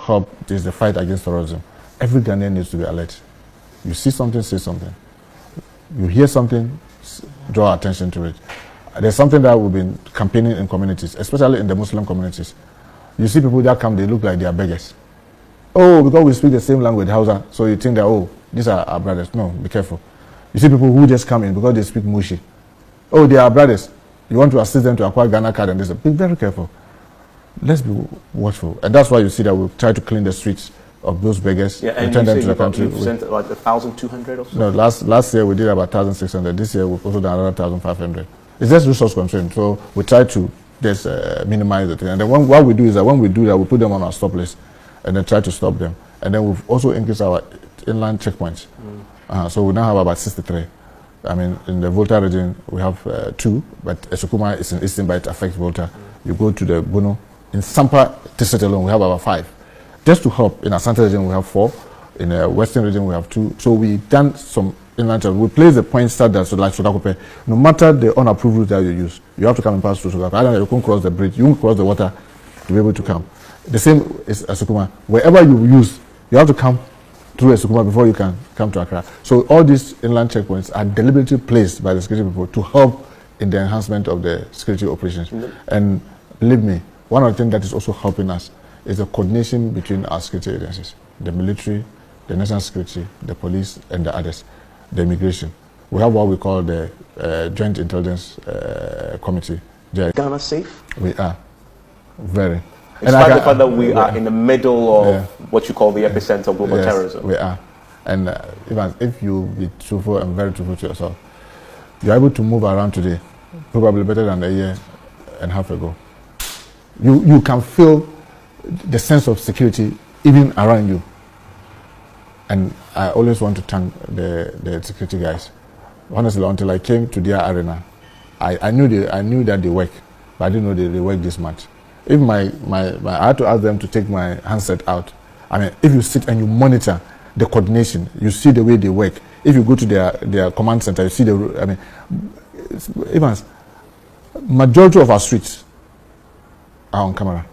help is the fight against terrorism. Every Ghanaian needs to be alert. You see something, say something. You hear something, draw attention to it. There's something that we've been campaigning in communities, especially in the Muslim communities. You see people that come, they look like they are beggars. Oh, because we speak the same language, Hausa, so you think that, oh, these are our brothers. No, be careful. You see people who just come in because they speak Mushi. Oh, they are our brothers. You want to assist them to acquire Ghana card and this. Be very careful. Let's be watchful. And that's why you see that we try to clean the streets of those beggars, return them to the country. You've sent about 1,200 or so? No, last year we did about 1,600. This year we've also done another 1,500. It's just resource constraint. So we try to just minimize the thing. And then what we do is that when we do that, we put them on our stop list and then try to stop them. And then we've also increased our inland checkpoints. So we now have about 63. I mean, in the Volta region, we have 2, but Esukuma is in Eastern, but it affects Volta. You go to the Bono. In Sampa district alone, we have about 5. Just to help, in Asante region, we have 4. In the Western region, we have 2. So we've done some inland check. We place the point standard, so like Sodakope. No matter the unapproved route that you use, you have to come and pass through Sodakope. I don't know, you can't cross the bridge, you won't cross the water to be able to come. The same is Esukuma. Wherever you use, you have to come through Esukuma before you can come to Accra. So all these inland checkpoints are deliberately placed by the security people to help in the enhancement of the security operations. And believe me, one of the things that is also helping us is the coordination between our security agencies, the military, the national security, the police, and the others, the immigration. We have what we call the Joint Intelligence Committee. Ghana safe? We are. Very. Despite the fact that we are in the middle of what you call the epicenter of global terrorism. We are. And even if you be truthful and very truthful to yourself, you're able to move around today, probably better than a year and a half ago. You can feel the sense of security even around you. And I always want to thank the security guys. Honestly, until I came to their arena, I knew that they work, but I didn't know they work this much. If I had to ask them to take my handset out. I mean, if you sit and you monitor the coordination, you see the way they work. If you go to their command center, you see Evans, majority of our streets are on camera.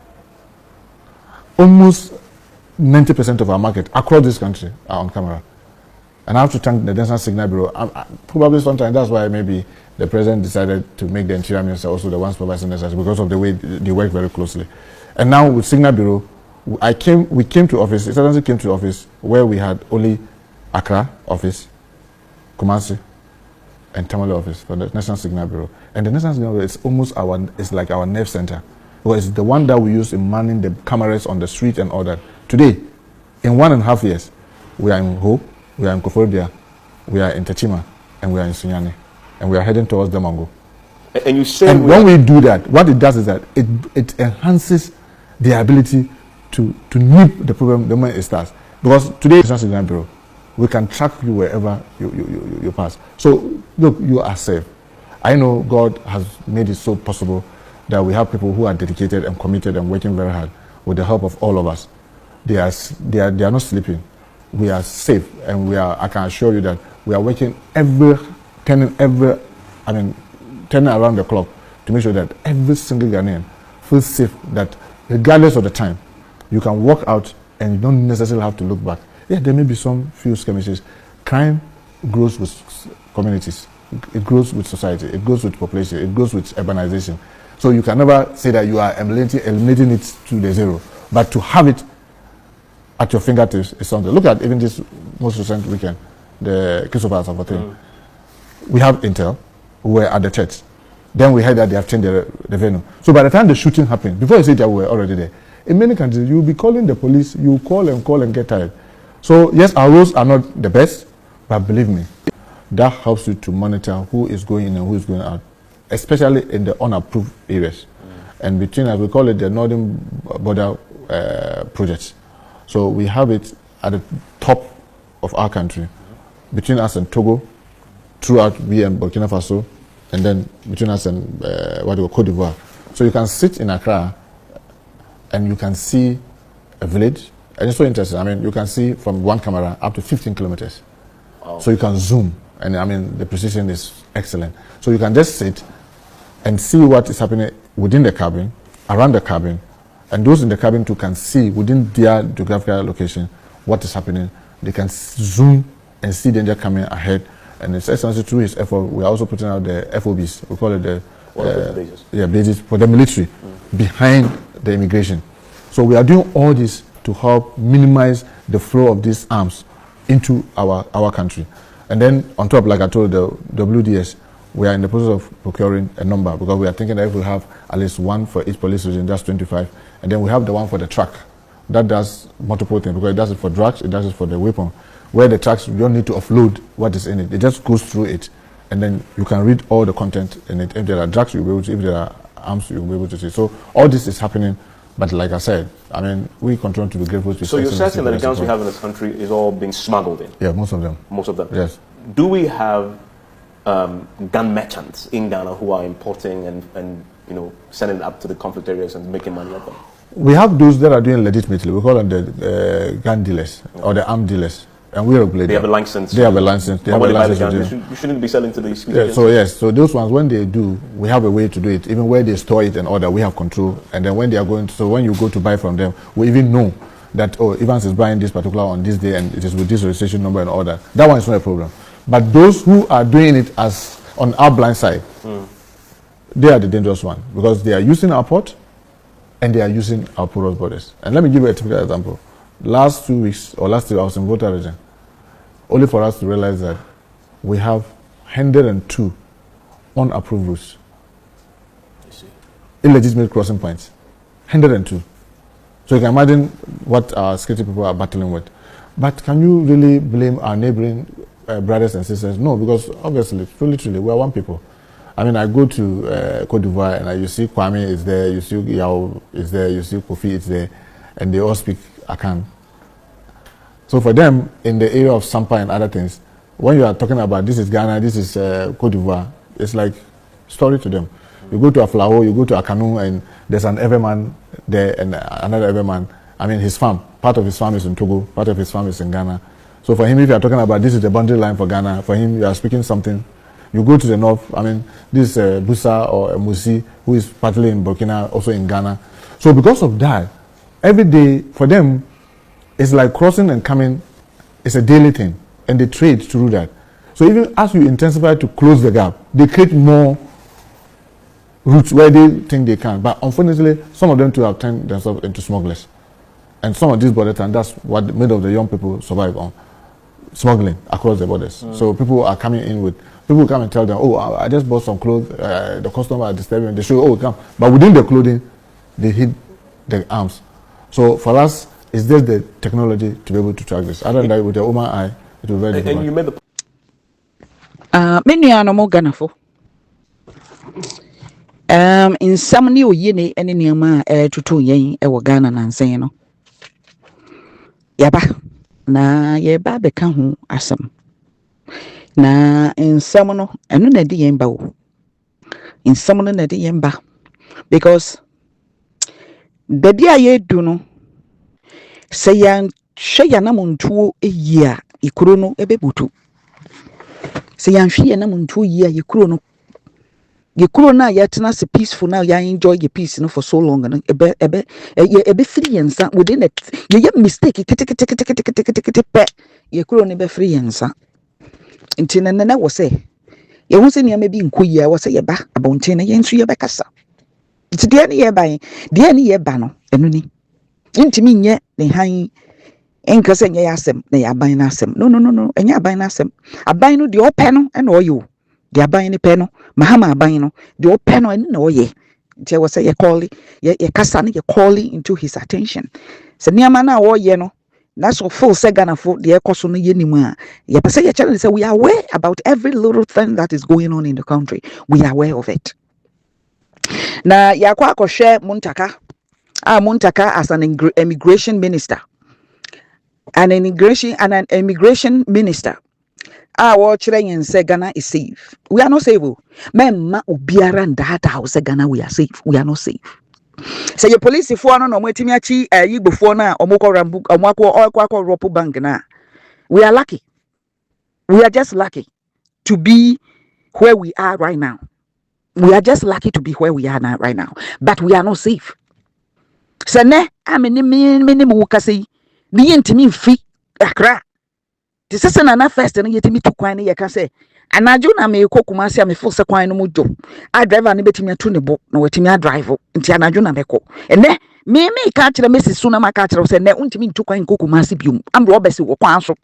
Almost 90% of our market across this country are on camera. And I have to thank the National Signal Bureau. Probably sometimes that's why maybe the president decided to make the interior minister also the one supervising this because of the way they work very closely. And now with Signal Bureau, we came to office, Excellency came to office where we had only Accra office, Kumasi, and Tamale office for the National Signal Bureau. And the National Signal Bureau is almost it's like our nerve center. Because it's the one that we use in manning the cameras on the street and all that. Today, in 1.5 years, we are in Ho, we are in Koforidua, we are in Techima, and we are in Sunyani. And we are heading towards Damongo. And you say... And when we do that, what it does is that it enhances the ability to nip the problem the moment it starts. Because today, National Signal Bureau, we can track you wherever you pass. So, look, you are safe. I know God has made it so possible that we have people who are dedicated and committed and working very hard with the help of all of us. They are not sleeping. We are safe, and I can assure you that we are working turning around the clock to make sure that every single Ghanaian feels safe, that regardless of the time, you can walk out and you don't necessarily have to look back. Yeah, there may be some few skirmishes. Crime grows with communities. It grows with society. It grows with population. It grows with urbanization. So you can never say that you are eliminating it to the zero. But to have it at your fingertips is something. Look at even this most recent weekend, the Christopher thing. We have intel. We were at the church. Then we heard that they have changed the venue. So by the time the shooting happened, before you say that we were already there, in many countries, you'll be calling the police, you call and get tired. So yes, our roads are not the best, but believe me, that helps you to monitor who is going in and who is going out, especially in the unapproved areas. And between, as we call it, the Northern Border projects. So we have it at the top of our country, between us and Togo, throughout we and Burkina Faso, and then between us and Cote d'Ivoire. So you can sit in Accra and you can see a village, and it's so interesting. I mean, you can see from one camera up to 15 kilometers. Wow. So you can zoom, and I mean, the precision is excellent. So you can just sit and see what is happening within the cabin, around the cabin, And those in the cabin too can see within their geographical location what is happening. They can zoom and see danger coming ahead. And His Excellency, through his effort, we are also putting out the FOBs. We call it the bases. Bases for the military behind the immigration. So we are doing all this to help minimize the flow of these arms into our country. And then on top, like I told the WDS, we are in the process of procuring a number, because we are thinking that if we have at least one for each police region, that's 25. And then we have the one for the truck. That does multiple things, because it does it for drugs, it does it for the weapon. Where the trucks, you don't need to offload what is in it. It just goes through it. And then you can read all the content in it. If there are drugs, you'll be able to. If there are arms, you'll be able to see. So all this is happening. But like I said, I mean, we continue to be grateful to. So you're certain that the guns we have in this country is all being smuggled in? Yeah, most of them. Most of them? Yes. Do we have gun merchants in Ghana who are importing and sending it up to the conflict areas and making money at them? We have those that are doing legitimately. We call them the gun dealers or the arm dealers. And we regulate. They have a license. They have a license. They have a license. You shouldn't be selling to these. Yeah, so those ones, when they do, we have a way to do it. Even where they store it and order, we have control. And then when they are going, so when you go to buy from them, we even know that, oh, Evans is buying this particular on this day and it is with this registration number and order. That one is not a problem. But those who are doing it as on our blind side, they are the dangerous one, because they are using our port and they are using our porous borders. And let me give you a typical example. Last 2 weeks, or last year, I was in Volta region, only for us to realize that we have 102 unapproved routes, illegitimate crossing points, 102. So you can imagine what our security people are battling with. But can you really blame our neighboring brothers and sisters? No, because obviously, truly, we are one people. I mean, I go to Cote d'Ivoire and you see Kwame is there, you see Yao is there, you see Kofi is there, and they all speak Akan. So for them, in the area of Sampa and other things, when you are talking about this is Ghana, this is Cote d'Ivoire, it's like story to them. You go to Aflao, you go to Akanu, and there's an Everman there and another Everman. I mean, his farm, part of his farm is in Togo, part of his farm is in Ghana. So for him, if you are talking about this is the boundary line for Ghana, for him, you are speaking something. You go to the north, I mean, this is Busa or Musi, who is partly in Burkina, also in Ghana. So because of that, every day, for them, it's like crossing and coming. It's a daily thing, and they trade through that. So even as you intensify to close the gap, they create more routes where they think they can. But unfortunately, some of them too have turned themselves into smugglers. And some of these border towns, that's what made of the young people survive on, smuggling across the borders. So people are coming in with, people come and tell them, oh, I just bought some clothes, the customer are disturbing, they show, oh, come. But within the clothing, they hid the arms. So for us, it's just the technology to be able to track this. Other than that, with the human eye, it will be very difficult. And you made the many animal Ganafo. In some new yene and in Yama to 2 yen, a Ghana and saying, no. Yaba, na ye babe can asam. Na in some and no yemba. In some no yemba. Because the dear ye do no. Sayan Shayanamuntu a year, Ikrono ebebutu. Sayan Shianamuntu year, Yikrona yet not a peaceful now. Ya enjoy your peace for so long and a bit free and son within it. You get mistake, take pet. Yikrona be free and son. Until and then I was say, you won't say near maybe in Kuya was a back about 10 yen to your backasa. It's the any year by the any year banner, and any. Intimate yet, the high anchors and yasem, they are buying asem. No, and ya buying asem. I buy no the old panel and all you. They are buying a panel, Mahama buying the old panel and no ye. There was a calling, ye casani, ye calling into his attention. So near mana or yeno, that's all full segana for the ecosona yenima. Ye say a challenge, we are aware about every little thing that is going on in the country. We are aware of it. Now, Yakwako share Muntaka. Muntaka as an immigration minister, an immigration minister. Our children say Ghana is safe. We are not safe. Men ubiara and that house Ghana we are safe. We are not safe. Say your police if one no mwetimiachi you before na omoko rambu omwako ropu bank na. We are lucky. We are just lucky to be where we are right now. We are just lucky to be where we are now right now. But we are not safe. sɛ nɛ a me ne wo kasa yi me yɛntimi mfi Accra te sɛ na first no yɛtimi to kwan no yɛka sɛ anadwo na mekɔ Kumasi a mefo sɛ kwan no mu dwo a driver no bɛtumi ato ne bo na watumi a drive nti anadwo na mekɔ ɛnɛ me ka kyerɛ Messi so na maka kyerɛ sɛ nɛ wontimi nto kwan nkɔ Kumasi biom am Roberts wɔ kwan so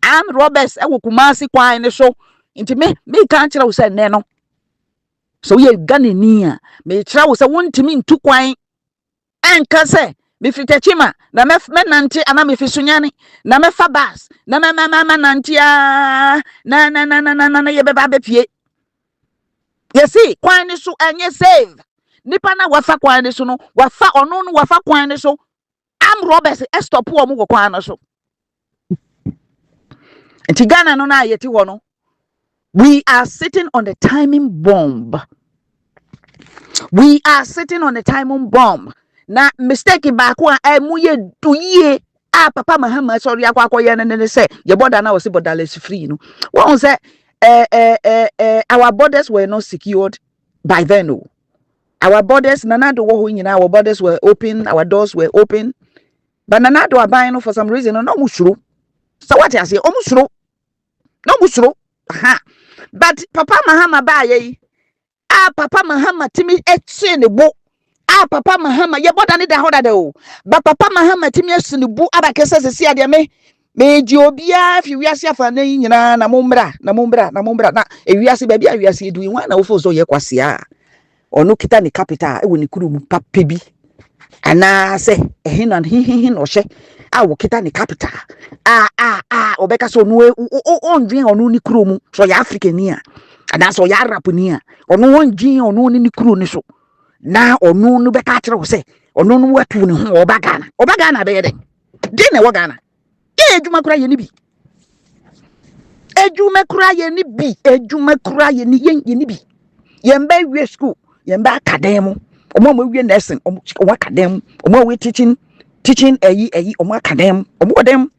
am Roberts ɛwɔ Kumasi kwan ne so nti me ka kyerɛ sɛ nɛ no so ye Ghana ni a me kyerɛ wo sɛ wontimi nto kwan anka sɛ mefiri Techima na nante ana mefi Sunyani na mefa bus na nante na ye beba bepie you see kwan ni so enye save nipa na wafa kwan ni so no wafa ono no wafa kwan ni so am Roberts stop wo mo kwan no so nti Ghana no na yeti wo no we are sitting on the timing bomb. We are sitting on the timing bomb. Na mistake back one mu ye do ye Papa Mahama sorry akwa ye ne say your border now was borderless free no. One say our borders were not secured by then. No. Our borders nanado wo nyina our borders were open, our doors were open. But nanado aban no for some reason no musuro. So what I say omusuro. No musuro. Aha. But Papa Mahama ba ye Papa Mahama timi etche ne bo Papa Mahama ye boda ne da hoda de o ba Papa Mahama timi esi ne bo abake sese ade me ji obia fi wiase afa na nyina na mombra na ewiase ba bia wiase edu nwa na wo fo so ye kwase a ono kita ne capital e woni kuru mu papa bi ana se ehina hin o hye a wo kita ne capital obeka so no ondwen ono ni kuru mu so ya African ni a ana so ya Arab ni a ono ondwen ono ni kuru ni so na ono no beka kire wo se ono no watu ne ho oba Ghana be yede di ne wo Ghana ejuma kura ye ni bi ejuma kura ye ni bi yemba wie school yemba academy omo wie nursing omo academy omo we teaching omo academy omo dem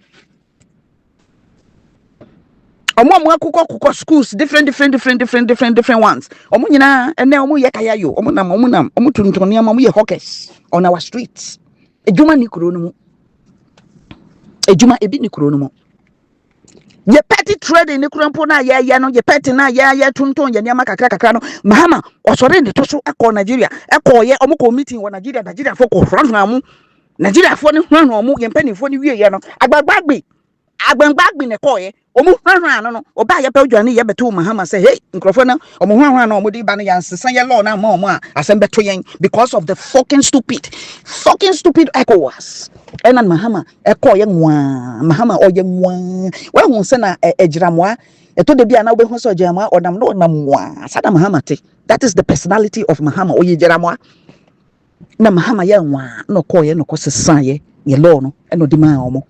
omo akukọ schools different ones omo nyina ene omo ye kaya yo omo nam omo tuntun omo ye hawkers on our streets ejuma ni kuro no mu ejuma ebi ni kuro no mu ye petty trading ni kuro mpo na ye no ye petty na ye tuntun ye niam kakra no Mahama osore ne to so akọ Nigeria ekọ ye omo ko meeting wo Nigeria fo ko front na mu Nigeria fo ni hwan omo ye mpani fo ni wie ye no agbagbagbe ne koye omu hwan no oba ye pa dwane ye beto Mahama say hey nkrofo na omu hwan no omu di ba no yansesa ye law na ma omu a asem beto yen because of the fucking stupid ECOWAS and Mahama ekoye nwa Mahama oye nwa we hu se na egiramwa eto de bia na obe hu so egiramwa odam no na nwa sada Mahama te that is the personality of Mahama oye egiramwa na Mahama ye nwa no koye no kosesa ye law no eno di ma omu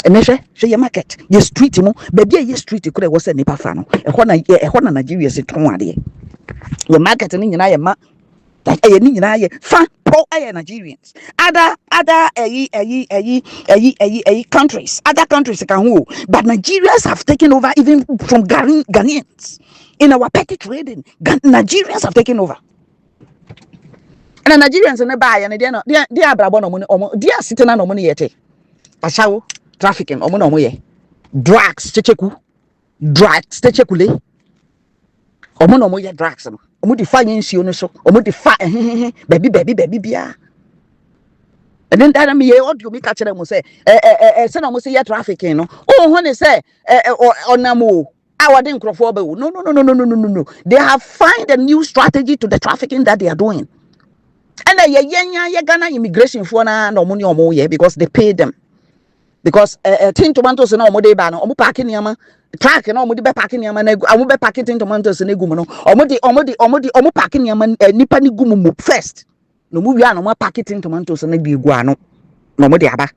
enehwe ye market ye street mu baby ye street kure wo se nipa fa no ehọ na Nigeria se ton ade ye market ni nyina ye ma ye ni nyina ye fa pro aye Nigerians other other countries can who but Nigerians have taken over even from Ghanaians in our petty trading Nigerians have taken over and Nigerians ne ba ye ne de abrabo no mo de asite na no mo ne yete ashawo trafficking omo no ye drugs techekule omo no ye drugs no omo di fa nsuo no so omo di fa baby bia and then that me ye audio me catch them say say no mo say ye trafficking no ho ne say onamo awade nkrofo ba no they have find a new strategy to the trafficking that they are doing and ye Ghana immigration for na no money omo ye because they pay them because tin tomatoes na omo dey ba no omo park niam track na omo dey be park niam na omo be park tin tomatoes na gum no omo park niam nipa ni gum mo first no mu wi an omo park tin tomatoes na bi egu ano no omo dey aba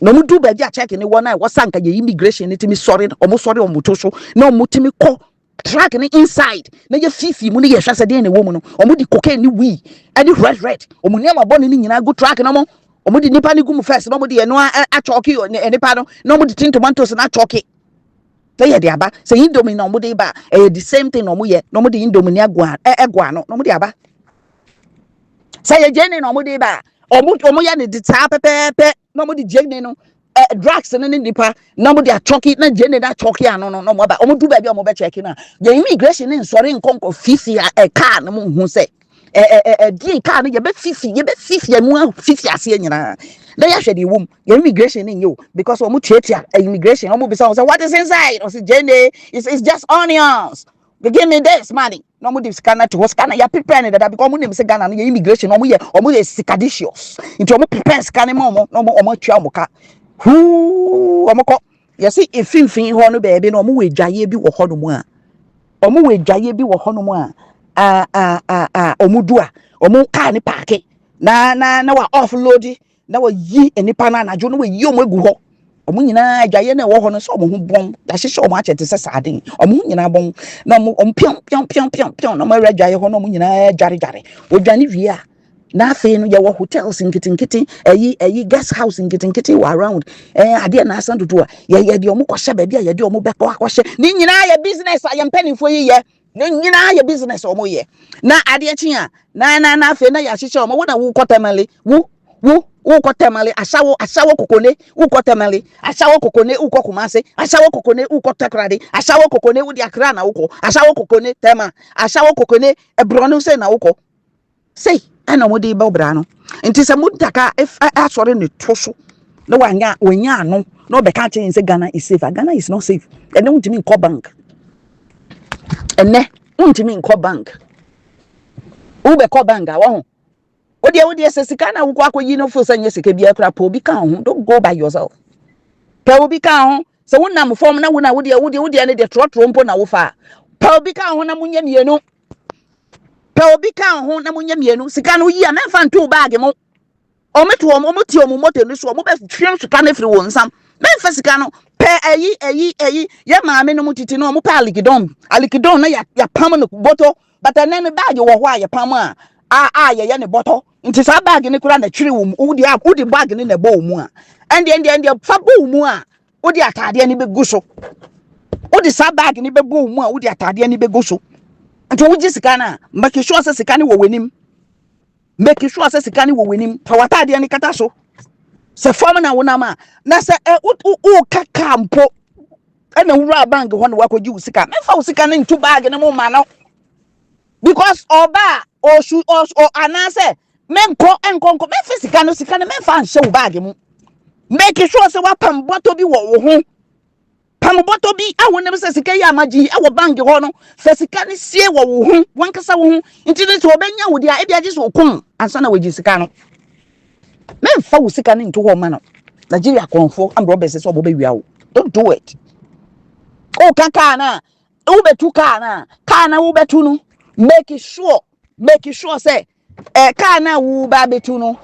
no mu do ba dia check ni wona wo sanka ye immigration ni timi sorry omo to so na omo timi ko track ni inside na ye fifi mu ni ye hwase dey na wo mu no omo di cocaine ni we any red omo niam abon ni nyina go track na mo omo di nipa ni gum first no mo di eno a choki nipa no mo di tin tomatoes na choki say ye di aba say indomie no mo di ba the same thing no mo ye no mo di indomie ni agwa no mo di aba say ye jeni no mo di ba omo ya ne dita pepepe no mo di jene no drugs no ne nipa no mo di achoki na jene da choki ano no mo ba omo du ba bi omo be check na the immigration ne nsori nkonko fifi a car no mo hu se di car no ye be fifi anu fifi ase nyina na ya hwede wom the immigration ne yo because omo tietia immigration omo be say what is inside o say jene it's just onions. They give me this money. No more this scanner to scanner. You prepare that because we name say Ghana no immigration. No more scadicious. Into omo prepare scanning more. No more omo tua moka. Who omo ko. You see if fin ho no baby no omo we dwaye bi wo ho no mu a. Omo we dwaye bi wo ho no mu a. Omo dua. Omo car ni parke. Na wa offload. Na wa yi enipa na anajo no we yi omo egu ho. Omo nyina adwaye na wo ho no so omo hu bon da hye omo achete se saden omo nyina bon na omo pion na omo adwaye ho no omo nyina dware odwane wie a na afi no ye wo hotels nkitinkiti eyi guest house nkitinkiti wa around ade na asan dodo a ye de omo kohye ba bia ye de omo be kohye ni nyina ye business a ye mpanifo yi ye ni nyina ye business omo ye na ade chi a na afi na ya hye omo wo na wo kotamale wo kotemale asawo kokone wo kotemale asawo kokone wo kokumase asawo kokone wo kotakrade asawo kokone wo di akra na wo asawo kokone tema asawo kokone ebronu se na wo sei ana mo di ba obra no nti se Muntaka if asore ne toso na wanya ano na obeka che say Ghana is safe. Ghana is not safe. Ene untimi nko bank ene untimi nko bank ube ko bank a wo Odi sesika na wo akoyi no fo sanye sika bia kra po bi kan ho don't go by yourself pa obi kan ho se wo nam form na wo na wodi ne de trotro mpo na wo fa pa obi kan ho na munya mienu pa obi kan ho na munya mienu sika no yi a memfa nto bag mo ometo omo ti omo moto ni so omo be twem sika na firi wo nsam memfa sika no pe ayi ye maame no mutiti no omo pa alikidon na ya pam no boto but anen bag wo ho a ya pam a ye ne boto nti sa bag ni kura na twiri wo mu udi bag ni na bo mu a ende fa bo mu a udi atade ni be guso udi sa bag ni be bo mu a udi atade ni be guso nti wo jisika na make sure say sika ni wo wenim make sure say sika ni wo wenim fa watade ni kata so se form na wona ma na se o kaka mpo na wura bank ho na wakoji usika mefa usika na ntu bag na mo ma no because oba o anase menko enkonko me fisika no sika no me fa nhye wo bag mu make sure say wa pam boto bi wo ho pam boto bi awo ne se sika ya maji awo bank ho no fa sika ne sie wo ho wankasa wo ho nti ne to obenya wo dia e bia gise okun ansa na waji sika no me fa wo sika ne nto ho ma no Nigeria konfo am robbers so obo be wia wo don't do it o kaka na wo betu ka na wo betu no make sure say car na wu ba betu no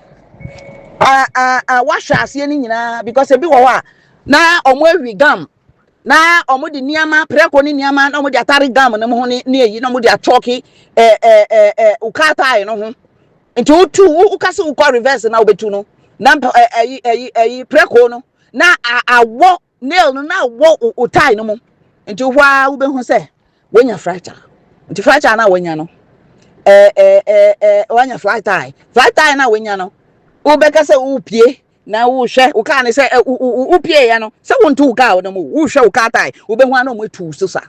washa ase ni nyina because ebi wo ho na omo awi gam na omo di niama preko ni niama na omo di atari gam na mo ho ni eyi na omo di achoki ukata no ho nti utu ukase ukọ reverse na obetu no na eyi preko no na awo nail no na awo utai no mo nti hwa ube ho se wonya fracture nti fracture na wonya no wanya fly tie na wenya no ubeka se upie na wo hwe wo ka ne se upie ya no se wonto wo ka wo mo wo hwe wo ka tie ubehu ana mo etu so sa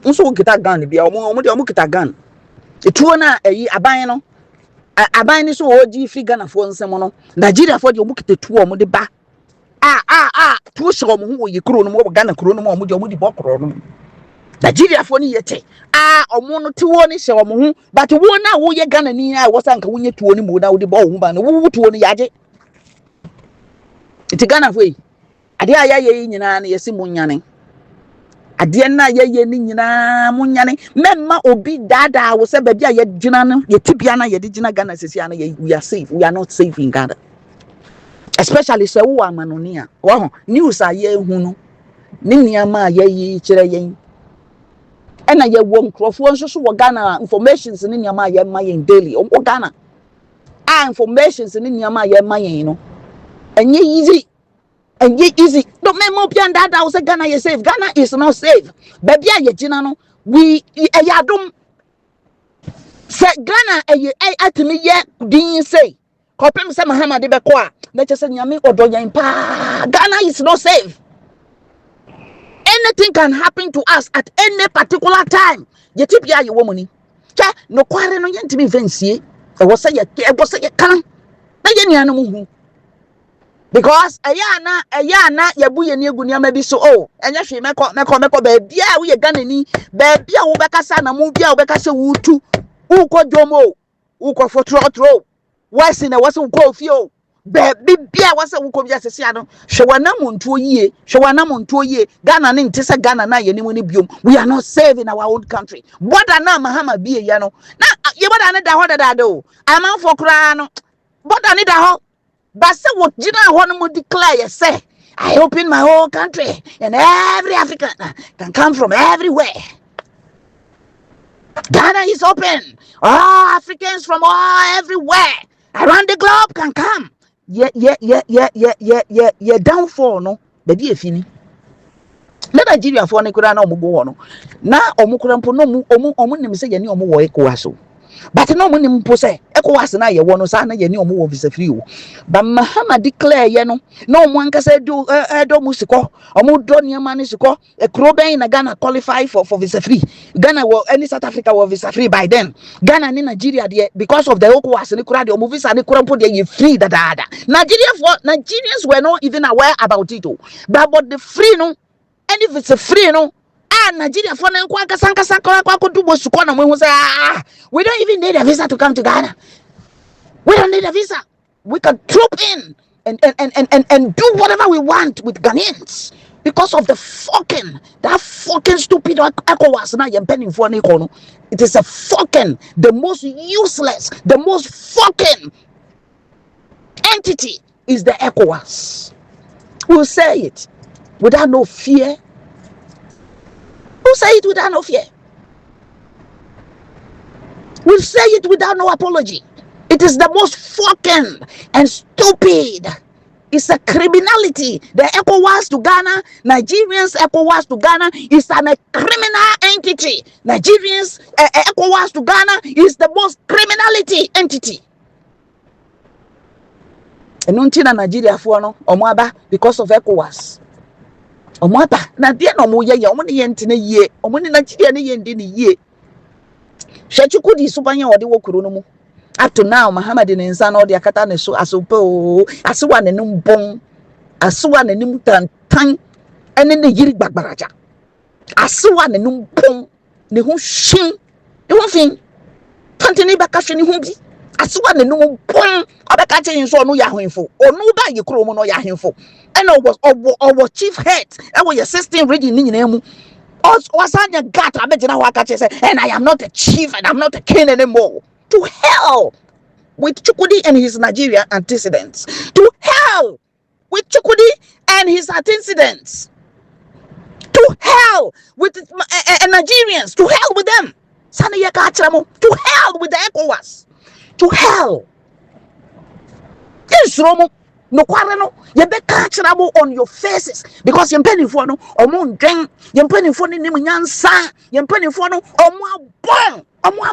nso wo kita gun bia omo kita gun etuo na ayi aban no aban ni so oji free Ghana fo nsem no Nigeria fo de omo kita tuo omo de ba tuo hye omo ho wo yekuro no mo Ghana kuro no mo omo di bokro no Nigeria for ni yete omo no tuo ni hye omo hu but wo na wo ye Ghana ni a wo sanka wo nye tuo ni mo na wo de ba wo hu ba no wo tuo ni yaje iti Ghana for yi ade aya ye nyina na yesi munyane ade na ye ni nyina munyane memma obi dada wo se ba bia ye gina no ye tibia na ye de gina Ghana sesi ana we are safe we are not safe in Ghana especially se wo amanoni a wo news a ye hu no ni niama ye yi kire yen ena ye wo nkrofo nso so wo Ghana informations ni niama ye mayen daily wo Ghana informations ni niama ye mayen no enye easy no me mo pian dada wo say Ghana ye safe Ghana is not safe baby aye gina no we yadom say Ghana atimi ye din say Kopem se Mahama de beko a na chese nyame odoyan pa. Ghana is not safe. Anything can happen to us at any particular time. Ye tipia ye womani. Che no kware no yentimi vensie. E wo se ye kan. Na ye nuanu mu hu. Because ayana yabu ye ni egu niama bi so oh enya hwe meko baby a wo ye Ghana ni baby a wo bekasa na mu bia wo bekasa wutu wo ko dwomo wo ko fotro wasi na wasi wo ko fie baby bia wasi wo ko bia sese ano hwe wana montuo yie Ghana ni ntese Ghana na ye ni mu ni biom. We are not safe in our own country. Border na Mahama bie ya no na ye border ne da ho da do amanfo kra no border ne da ho. But say what Gina Honmo declare, say, I open my whole country and every African can come from everywhere. Ghana is open. All Africans from all everywhere around the globe can come. Yeah, downfall, no, baby, a fini. Na Nigeria for Nicola no Mugo. Na Omukurampo no Omun say any omu equaso. But no money mpose ECOWAS na ye wono sa na ye ni omo wo visa free o. But Mahama declare ye no one ka say do musiko omo do niam ni siko e kro ben na Ghana qualify for visa free. Ghana or any South Africa were visa free by then. Ghana ni Nigeria there because of the ECOWAS ni kura the omo visa ni kura mpo there you free da. Nigerians were not even aware about it o. But the free no, and if it's a free no Nigeria for na kwa kasa kwa do bosuko na we say we don't even need a visa to come to Ghana. We don't need a visa. We can troop in and do whatever we want with Ghanaians because of the that fucking stupid ECOWAS na you're penning for Nikono. It is the most useless, the most fucking entity is the ECOWAS. We'll say it without no fear. We'll say it without no fear. We'll say it without no apology. It is the most fucking and stupid. It's a criminality. The ECOWAS to Ghana, Nigerians ECOWAS to Ghana is a criminal entity. Nigerians ECOWAS to Ghana is the most criminality entity. And until Nigeria for no omwaba because of ECOWAS. Omwaba na dia no mo ye omo ne yentine yie omo ne Nigeria ne yendi ne yie hwechuku di subanya ode wokuro no mu up to now Muhammad ne nsa na ode akata ne so asopo asewa ne mbon asewa ne nim tantan ene ne yiri gbagbaraja asewa ne mbon ne ho hwin ne ho fin tantini baka hwe ne ho bi asewa ne mbon obeka che nso no ya hwenfo onu ba ye kuro mu no ya hwenfo and was chief head and was assisting region in name wasanya gat abegina wakache say and I am not a chief and I'm not a king anymore. To hell with Chukudi and his Nigeria antecedents. To hell with Chukudi and his antecedents. To hell with Nigerians. To hell with them. To hell with the ECOWAS. To hell. Yes, Romo. No quarano, you be catchable on your faces because you're penny for no or moon drink, you're penny for the name sa, you're penny for no or more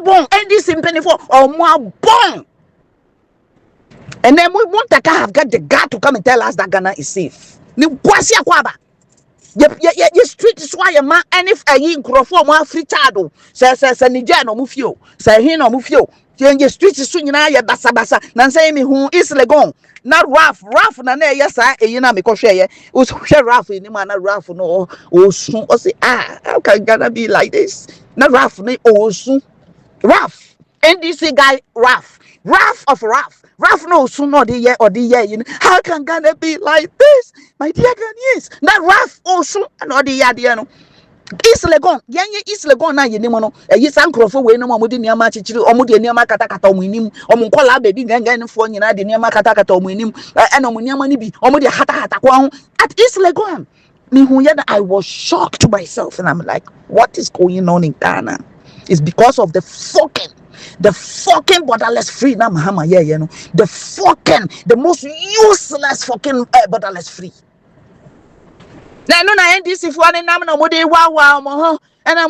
bong, and this in penny for or more bong. And then we want to have got the guy to come and tell us that Ghana is safe. Ni kwasia kwaba. Your street is why a man and if a yin crofo more free chado says Niger no mufio, say he no mufio. Your street is soon ya basa nan say me who is legon. Not rough na yes I yina me ko hwe was rough ni man rough no o sun o say how can Ghana be like this? Not rough ni o sun rough NDC guy rough no sun no the year or the year you know how can Ghana be like this my dear Ghanaians not rough o sun no the year no East Legon, East Legon na yeni mono. Yi sankrofo we no amodi niama chichiri, omodi niama katakata omunim, omunkola baby gangan fo nyina de niama katakata omunim, and omuniama ni bi, omodi hata kwa ho. At East Legon, me hu ya I was shocked to myself and I'm like, what is going on in Ghana? It's because of the fucking borderless free na Mahama you know. The most useless fucking borderless free. Na no na NDC for na nam na mo de wawa mo ho na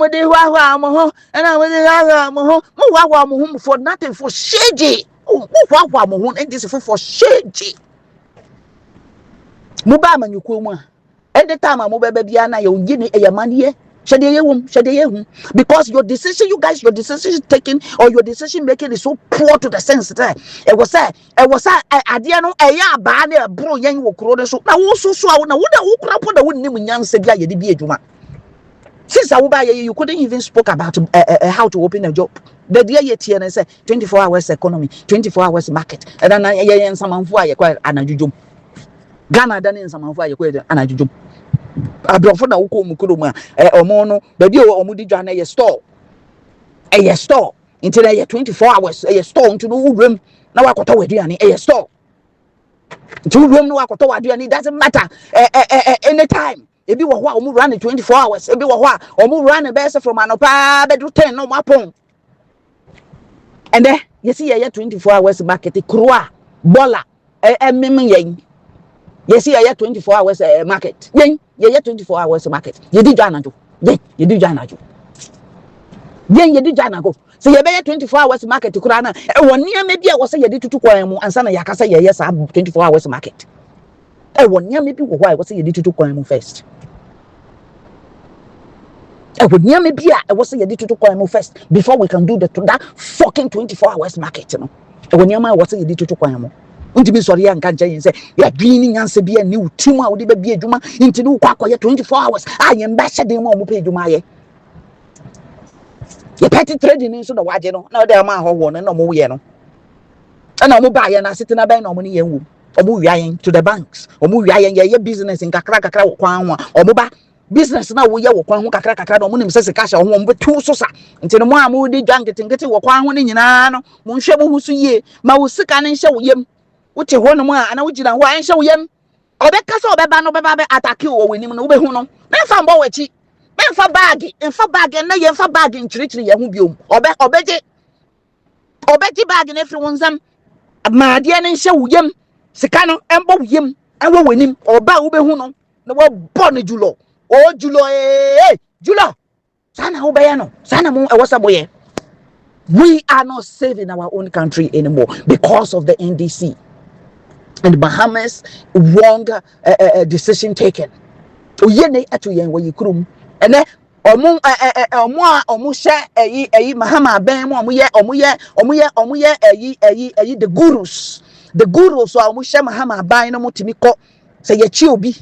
mo ho for nothing for shege Who mo and this for shade. Muba manyukuma. Any time I'm over baby and I will give a money. Because your decision, you guys, your decision taking or your decision making is so poor to the sense that it was I didn't know a ya bad bro yang will grow so now also so I would the wouldn't even young said yeah since I will buy you couldn't even spoke about how to open a job. The dear yet here and say 24 hours economy, 24 hours market, and then I someone for I acquired an adjum. Ghana done in some for I acquired an adjum. Abrofo na woko mukuruma omo no baby o omo di dwane ye store store until na 24 hours store until no wurem na wakoto waduane store until wurem no wakoto waduane doesn't matter anytime ebi wo ho a omo run 24 hours ebi wo ho a omo run best from anopa bedu 10 no mapon and then you see ye 24 hours market kroa bola mmem yen. Yes, yeah, 24 hours market. Yeah, 24 hours market. You did Janajo. Yeah, you do Janajo. Yeah, you did Janago. So you bear 24 hours market to Kurana. One year maybe I was say you did to Koemo and Sana Yakasa, yes, I'm 24 hours market. 1 year maybe why was say you did to Koemo first. 1 year maybe I was say you did to Koemo first before we can do that fucking 24 hours market. You know, 1 year I was say you did to Koemo. Unti sorry and can't say you're dreaming and say be a new team out of be a juma into do quack 24 hours. I am bashed them on pay jumaye. Your petty trading into the wageno, now there are my whole and no more yeno. And I'm buy and I sit in a bank no money or move to the banks or move your business in Kakraka or Moba. Business now we are one who Kakraka or Munim says a cash or one with 2 sosa until the more moody junket and get to one in Yanano, Monshabu Husuye, Mausikan and show him. Which one more and which why and show him. Obeka so beba no beba attack you or win him no be huno. Men fa bowechi. Men fa bag and na yen fa bag in chiri ye hu biom. Obeji bag in everyone's ma dia ne hye woyam. Sika no embo woyam. And we win him oba wo be huno. Na wo born julo. Oh julo julo. Sana wo be ya no. Sana mo e wasa boye. We are not saving our own country anymore because of the NDC. And Bahamas wrong decision taken. Oyene atu yen we krum. And then omo share Mahama ben the gurus. The gurus so omo share Mahama ban no motimi ko say ye chi obi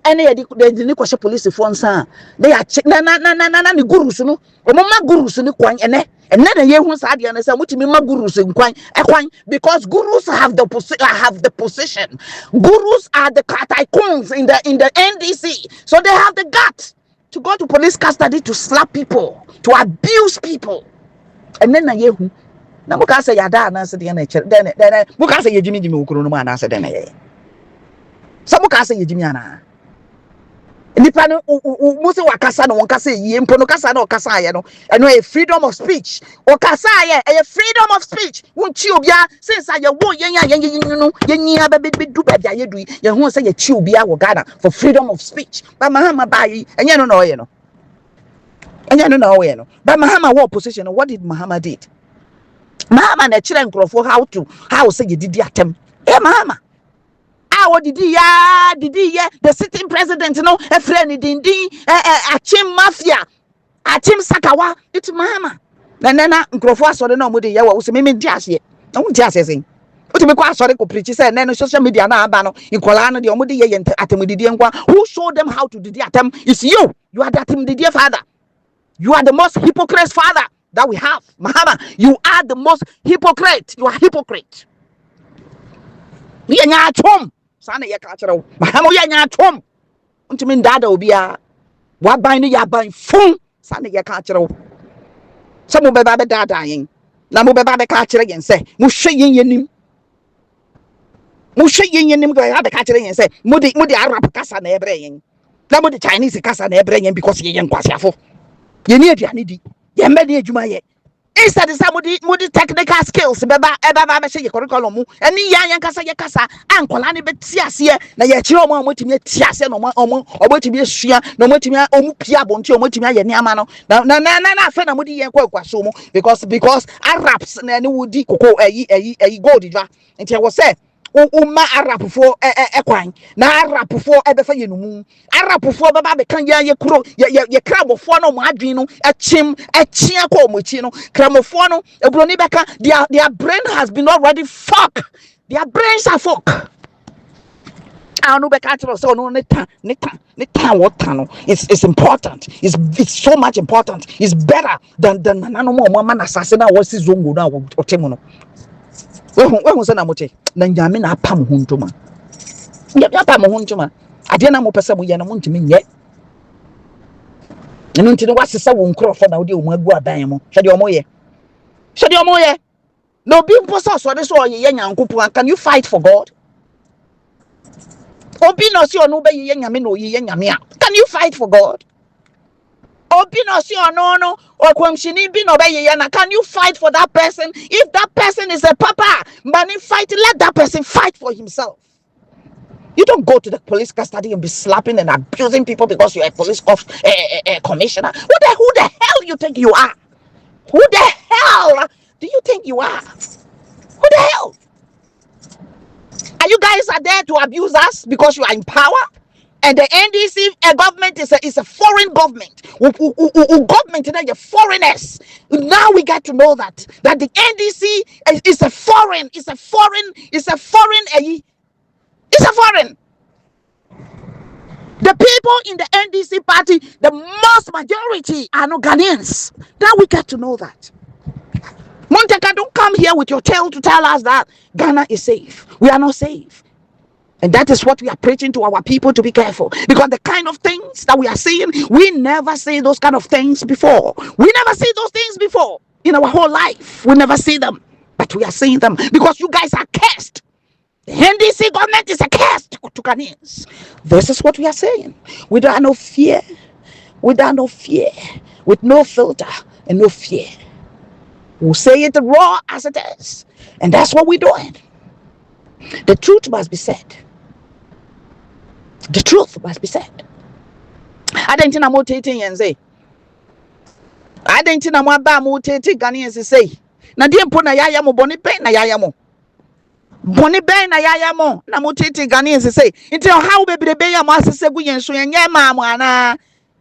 ene ye de kwashe police for nsa they are na the gurus no omo ma gurus ni kwan ene na ye hu sa de na say motimi ma gurus kwan because gurus have the position. Gurus are the tycoons in the NDC, so they have the guts to go to police custody to slap people, to abuse people. And then na ye hu na mo ka say yada na say de na chere then mo ka say ye jimi okoro no ma na say de na ye Samu kasa ye jimi ana. Nipa no musi wakasa no wonkasa ye mpo no kasa no kasa ye no. Eno e freedom of speech. O kasa ye e freedom of speech. Wonchi obia since ye wo ye nyia be du ba bia ye du ye hu say ye chi obia wo Ghana for freedom of speech. Ba Mahama bai enye no na oye no. Enye no na oye no. Ba Mahama what position? What did Mahama did? Mahama na chire nkrofo how say ye didi atem. Mahama did the sitting president no a friend dindi achim mafia achim sakawa it's Mahama na nkrofo asore na omode ye wa so me di ase na wo di ase sen o ti me kwa asore ko preach say na social media na aba no inkola no de omode ye atemdidi nkwa. Who showed them how to didi atem? It's you are the atemdidi father. You are the most hypocrite father that we have. Mahama, you are the most hypocrite. You are hypocrite. We are chom sana ye ka kire wo Mahama ye nya tom ntimi ndada obia wa ban ne ya ban fun sana ye ka kire wo se mo beba be dada yen na mo beba be ka kire yen se mo hwe yen yenim go ya be ka kire yen se mo di Arab kasa na ebre yen na mo di Chinese kasa na ebre yen because ye yen kwasiafo ye ni aduane di ye mbe ne adwuma ye Instead somebody technical skills beba she curriculum any yan kasa ye kasa ankola ne betiase na ye kire omo amotimi tiase no omo obotimi asua na omotimi omu pia bonti omotimi aye ne ama no na afa na mudi ye kwakwaso mu because Arabs na ne wudi koko ayi gold dwa enti I was say uma Arabfo ekwan na Arabfo ebefa yenumu Arabfo baba be kan ye kro ye krabofo no mo adwen no echia ko mochi no kramofo no ebroni beka their brain has been already fuck, their brains are fuck. Anu beka tro so no neta water no it's important, it's so much important, it's better than nano mo man assassin na wasi zongo na otemu no we say na moche na nyame na apam ho ntoma ya apam ho ntoma ade na mo pese mo ye na mo ntimi nye enu ntini wasesa wo nkrofo na wo de o mu agu adan mo hwede omo ye no bi mpo so de so ye nyankopon. Can you fight for God? Obi no si onu be ye nyame na oyi ye nyame a, can you fight for God? Obi no si onu no okwamshini bi no be ye na, can you fight for that person? If that person is a papa man fight, let that person fight for himself. You don't go to the police custody and be slapping and abusing people because you're a police commissioner. Who the hell you think you are? Who the hell do you think you are? Who the hell? Are you guys there to abuse us because you are in power? And the NDC government is a foreign government. Government are foreigners. Now we get to know that the NDC is a foreign. It's a foreign. The people in the NDC party, the most majority are not Ghanaians. Now we get to know that. Muntaka, don't come here with your tail to tell us that Ghana is safe. We are not safe. And that is what we are preaching to our people, to be careful. Because the kind of things that we are seeing, we never see those kind of things before. We never see those things before in our whole life. We never see them. But we are seeing them because you guys are cursed. The NDC government is a curse to Ghanaians. This is what we are saying. Without no fear, with no filter and no fear. We'll say it raw as it is. And that's what we're doing. The truth must be said. The truth must be said. I don't think I'm rotating and say. I don't think I'm rotating Ghanaians say. Na di mpo na yaya mo boni ben na yaya mo. Boni ben na yaya mo na rotating Ghanaians say. Until how bebrebe ya mo asese gu yen so yen ma mo ana.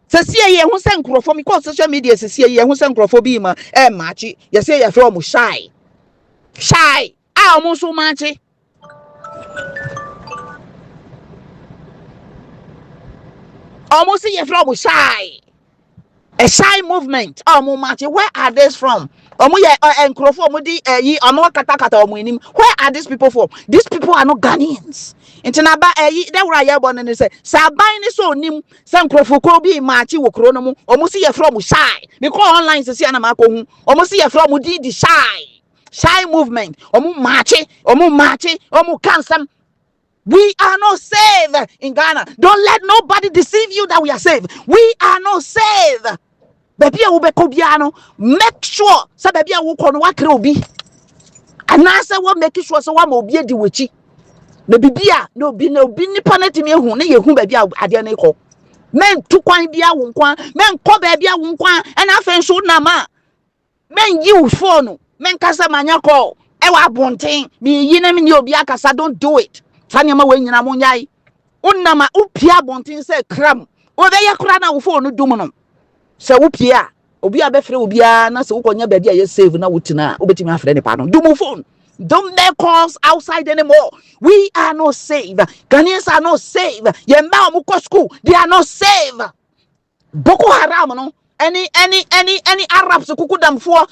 Sesie ye hu se nkrofo mi call social media sesie ye hu se nkrofo bi ma machi. Ye say ye from shy. Shy. Ah mo so machi. Almost see from shy. A shy movement. Where are they from? Where are these people from? These people are not Ghanaians. Intinaba they were here born and say Sabine so nim some crofo machi wo kronomu almost see from shy. Because online to see anamako almost see from the shy movement. Machi, cancel. We are not saved in Ghana. Don't let nobody deceive you that we are saved. We are not saved. Baby, make sure so baby will kon wakre obi. And I say what make sure so one obi di wechi. The bibia no bi ni paneti me hu na ye hu baby ade na iko. Men tu kwan bia wo kwan, men ko baby wo kwan, and afen so na ma. Men you phone, men kasa manya call. E wa bonten, me yi na me ni obi akasa, don't do it. Tanyama we nyina mo nyai unama upia bontin se kram o be yakura na wo phone dum no se upia obi abefre obi a na se wo konya bedi a ye save na wutina obetimi afre ne pa no dum phone. Don't make calls outside anymore. We are not saved. Ghanaians are not saved. Yemba omuko school, they are not saved. Boko Haram no any Arabs kukudam for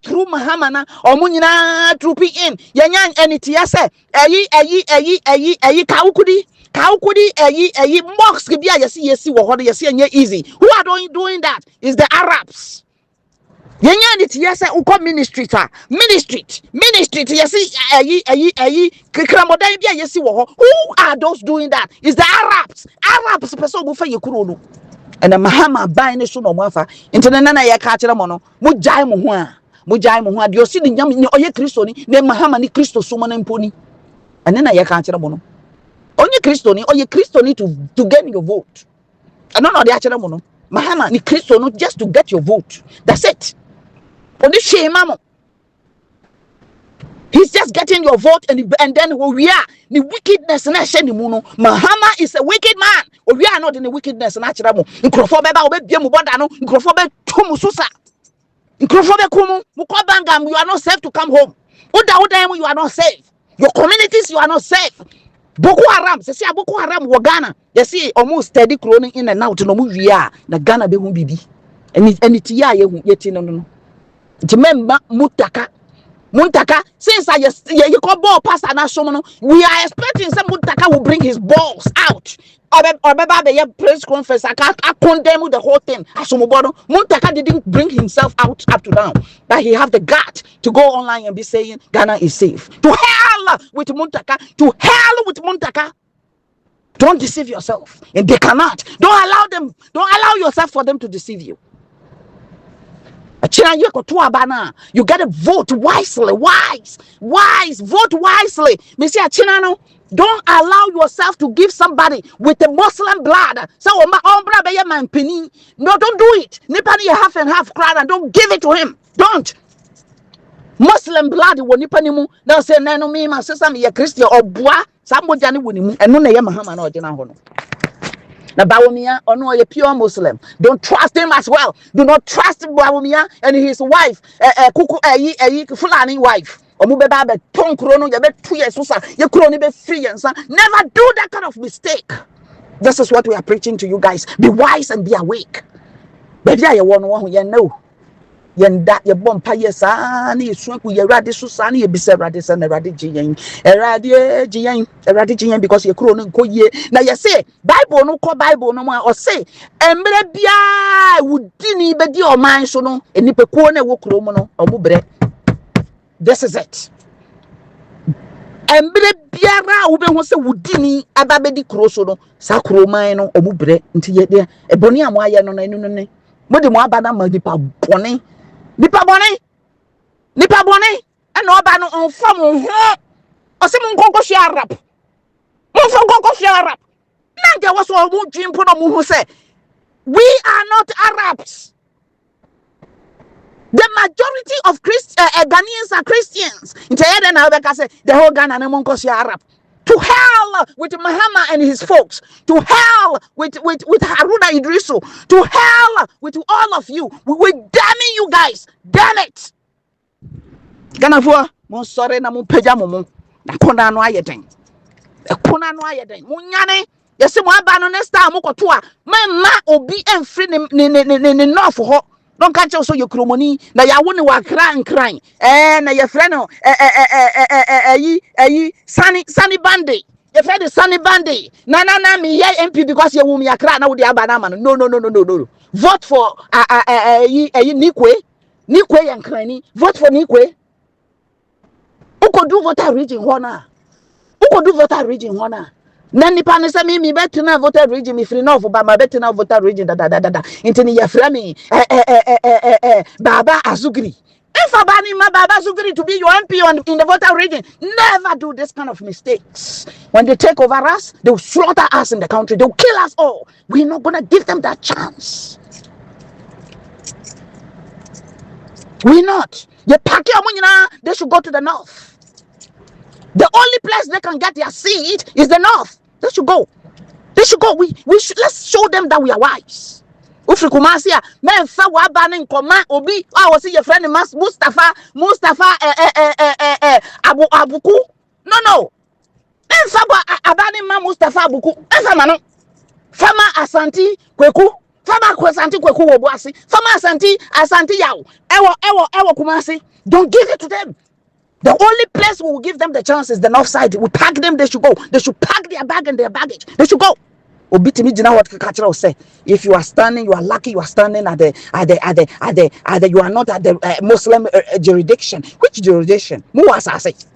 through Mahamana or Munina trooping in Yanyan any tiase ayi kaukudi ayi mosque bia yesi what yesi easy. Who are doing that? Is the Arabs. Yanyan it yes uko ministry yesi ayi kramodai bia yesi wo. Who are those doing that? Is the Arabs person go for yekuro. And the Mahama buying so no mafa into the nana ya catch them on. Mujai Muha, Mujai mo ade osi ni nyam oye Kristo ni ne mahama ni Kristo so mo na mponi. Ene na ye ka akere mo no. Onye Kristo ni oye Kristo ni to gain your vote. Eno na ode akere mo no. Mahama ni Kristo no just to get your vote. That's it. Only shame mamo. He's just getting your vote and then we are the wickedness na sheni mu no. Mahama is a wicked man. We are not in the wickedness na akere mo. Nkrofo beba obebie mu boda no, nkrofo be tomu susa. Nkrofo be kumu, mu ko bangam, you are not safe to come home. Oda you are not safe. Your communities you are not safe. Boko Haram, say Boko Haram wo Ghana. You see almost steady cloning in and out no mu wi na Ghana be hu bibi. And it ya yeti no. Remember Muntaka, since you call ball pass and we are expecting some Muntaka will bring his balls out. Or the press conference, I condemn the whole thing. Muntaka didn't bring himself out up to now. But he have the gut to go online and be saying Ghana is safe. To hell with Muntaka, to hell with Muntaka. Don't deceive yourself. And they cannot. Don't allow yourself for them to deceive you. You gotta vote wisely, wise, vote wisely. Don't allow yourself to give somebody with the Muslim blood. So no, don't do it. Nipani half and half crowd and don't give it to him. Don't. Muslim blood wo nipani mu. Now say no me my sister me Christian or boa somebody ani wonimu. Eno na ye mahama na ogina ho no. Na Bawumia or no a pure Muslim. Don't trust him as well. Do not trust Bawumia and his wife, Fulani wife. Omubeba be ton krono ya be 2 years susa ye kroni be free and never do that kind of mistake. This is what we are preaching to you guys. Be wise and be awake. Baby, I want you know. Yenda ye bompa yesa ni suku ye rade susa ni ye bise rade sa na rade jiyen because ye kro no nko ye na ye say Bible no mo o say emre bia wudi ni be di o man so no enipekuo na wo kro mo no o mu bre. This is it. Emre biara wo be ho say wudi ni aba be di kro so no sa kro man no o mu bre nti ye de eboni amo aye no na enu no ne mo de mo aba na ma dipa bone. Nipa bone and oba no on form ho o se mun konko hwe rap mun fon konko hwe rap na de was o mu dwimpo no mu ho say we are not Arabs. The majority of Ghanaians are Christians. The whole Ghana na monko hwe Arab. To hell with Muhammad and his folks. To hell with Haruna Idrisu. To hell with all of you. We damning you guys. Damn it. Ghana for mon sorry na mon peja mo. Na kona no ayeden. E kona no ayeden. Munyane. Yesi mo aba no next time mo koto a. Ma obi emfri ne north ho. Don't catch also your cromony. Now ya wouldn't walk crying. Na your friend sunny bandy. Your friend is sunny bandy. Na me yeah MP because you wumi akra na with the abanama. No. Vote for Nikwe and Cranny. Vote for Nikwe. Who could do voter region honor? Nani pani sa mi better na voter region mi free no for ba better na voter region da intini ya frami Baba Azugri. If abani ma Baba Azugri to be your MP in the voter region, never do this kind of mistakes. When they take over us, they will slaughter us in the country. They will kill us all. We're not gonna give them that chance. We're not. They should go to the north. The only place they can get their seat is the north. They should go. We should, let's show them that we are wise. Ufri kumasia men fa wa ba ne nkoma obi I was see your friend Mustafa Abuku. No. Men fa abani ma Mustafa Abuku. Enfa ma no. Fama Asanti Kweku. Fama Asanti Kweku wo boase. Fama Asanti yawo. Ewo kumasi. Don't give it to them. The only place we will give them the chance is the north side. We pack them, they should go. They should pack their bag and their baggage. They should go. Obitimi jina what Kachira say. If you are standing, you are lucky you are standing at the you are not at the Muslim jurisdiction. Which jurisdiction? Muwasase.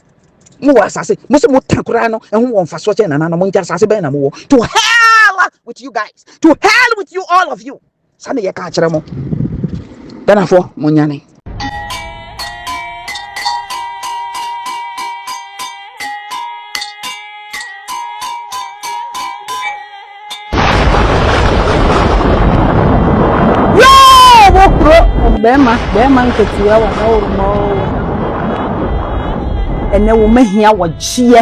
Musu mutakurano and who won for such an anamon be na mo. To hell with you guys. To hell with you, all of you. Sani ya Kachira mo. Benafo munyane. bema nketewa wa na ormo ene wo mahia wo gye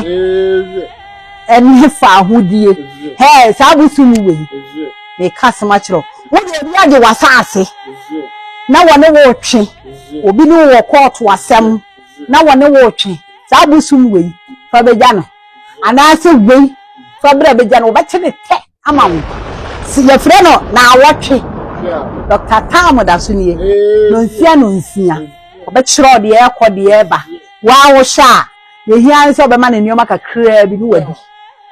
ene fa ahodie he sabusu mu we e kasama kiro wo de bi age wasase na wo ne wo twe obi ni wo court wasem na wo ne wo twe sabusu mu we fa beja no anase we fa bra beja no wo be kye te ama wo si ye frɛ no na awotwe Dr. Tam da so nie no nsia obekiro de ekode eba wa wo sha ye hia nso be ma ne nioma kakra bi ni wadi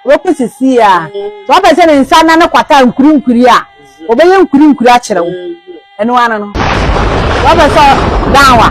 wo kwesisi a so be se ne nsa na ne kwata nkuri a obeye nkuri a kire wo eno ana no wo be so dawa